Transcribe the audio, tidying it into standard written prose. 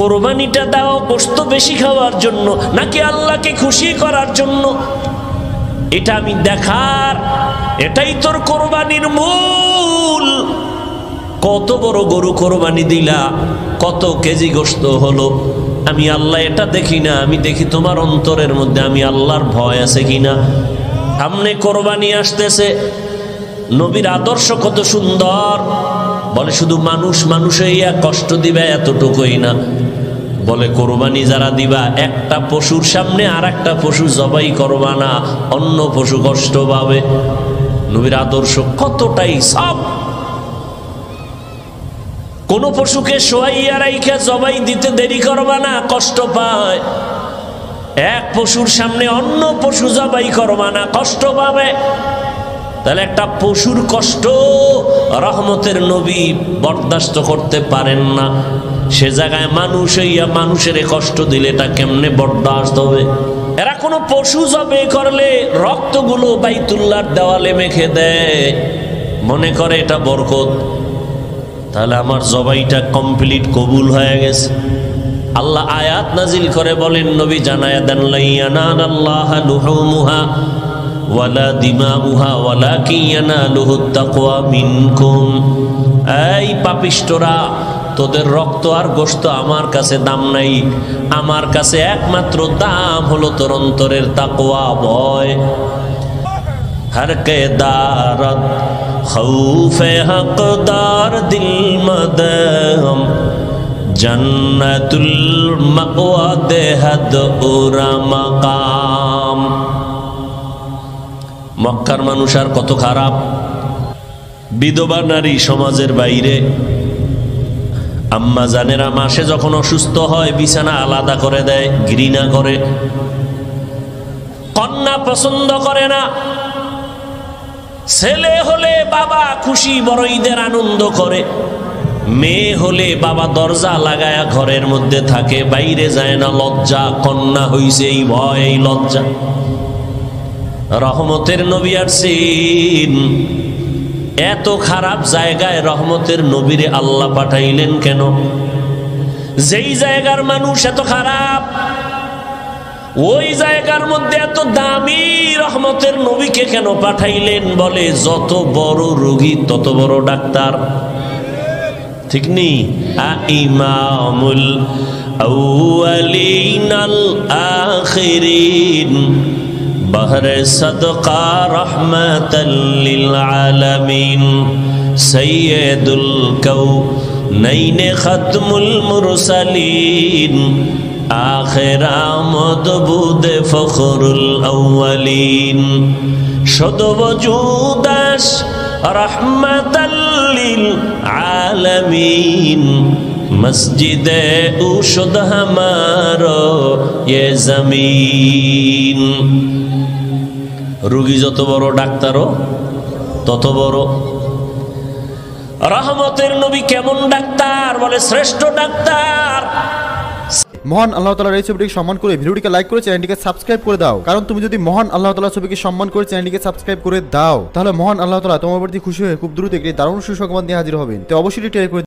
কোরবানিটা দাও গোশত বেশি খাওয়ার জন্য নাকি আল্লাহকে খুশি করার জন্য? এটা আমি দেখার, এটাই তোর কোরবানির মূল। কত বড় গরু কোরবানি দিলা, কত কেজি গোশত হলো, আমি আল্লাহ এটা দেখি না, আমি দেখি তোমার অন্তরের মধ্যে আমি আল্লাহর ভয় আছে কিনা। সামনে কোরবানি আসতেছে, নবীর আদর্শ কত সুন্দর। বলে শুধু মানুষ মানুষইয়া কষ্ট দিবে এতটুকুই না, বলে কোরবানি যারা দিবা একটা পশুর সামনে আর একটা পশু জবাই করবা না, অন্য পশু কষ্ট পাবে। নবীর আদর্শ কতটাই সব। কোন পশুকে শোয়াইয়া রাইখা জবাই দিতে দেরি করবা না, কষ্ট পায়। এক পশুর সামনে অন্য পশু জবাই করবা না, কষ্ট পাবে। তাহলে একটা পশুর কষ্ট রহমতের নবী বরদাস্ত করতে পারেন না, সে জায়গায় মানুষ হইয়া মানুষের কষ্ট দিলে এটা কেমনে বরদাস্ত হবে? এরা কোনো পশু জবাই করলে রক্তগুলো বাইতুল্লাহর দেওয়ালে মেখে দেয়, মনে করে এটা বরকত। তাহলে আমার জবাইটা কমপ্লিট কবুল হয়ে গেছে। আল্লাহ আয়াত নাজিল করে বলেন, নবী জানায়া দেন, লা ইয়ানালাল্লাহা লুহুমুহা ওয়ালা দিমাউহা ওয়ালাকিন ইয়ানালুহুত তাকওয়া মিনকুম। এই পাপিষ্টরা, তোদের রক্ত আর গোশত আমার কাছে দাম নাই, আমার কাছে একমাত্র দাম হলো তোর অন্তরের তাকওয়া, ভয়। हर के दारत खौफे हकदार दिल मदम जन्नतुल मअवा देहद उरा मकाम। মক্কার মানুষ আর কত খারাপ। বিধবা নারী সমাজের বাইরে, আম্মা জানেরা মাসে যখন অসুস্থ হয় বিছানা আলাদা করে দেয়, ঘৃণা করে। কন্যা পছন্দ করে না। ছেলে হলে বাবা খুশি, বড় ঈদের আনন্দ করে। মেয়ে হলে বাবা দরজা লাগায়া ঘরের মধ্যে থাকে, বাইরে যায় না, লজ্জা। কন্যা হইছে এই ভয়, এই লজ্জা। রহমতের নবী আসছেন, এত খারাপ জায়গায় রহমতের নবীরে আল্লাহ পাঠাইলেন কেন? যেই জায়গার মানুষ এত খারাপ, ওই জায়গার মধ্যে এত দামি রহমতের নবীকে কেন পাঠাইলেন? বলে যত বড় রোগী তত বড় ডাক্তার, ঠিক নেই? ইমামুল আউয়ালিন আল আখিরিন বহরে সদকা রহমাতাল লিল আলামিন সাইয়্যিদুল কাউনাইন খাতমুল মুরসালিন আখির আমদ বুদে ফখরুল আউয়ালিন শুধু ওজুদাস রহমাতাল লিল আলামিন মসজিদে উশুদ হামারো ये জমিন। রোগী যত বড় ডাক্তারও তত বড়। রহমতের নবী কেমন ডাক্তার? বলে শ্রেষ্ঠ ডাক্তার। মহান আল্লাহ তাআলার এই ছবিটিকে সম্মান করে ভিডিওটিকে লাইক করে চ্যানেলটিকে সাবস্ক্রাইব করে দাও, কারণ তুমি যদি মহান আল্লাহ তাআলার ছবিকে সম্মান করে চ্যানেলটিকে সাবস্ক্রাইব করে দাও, তাহলে মহান আল্লাহ তাআলা তোমার প্রতি খুশি হয়ে খুব দ্রুত একটি দারুণ সুসংবাদ নিয়ে হাজির হবেন। তো অবশ্যই টের করে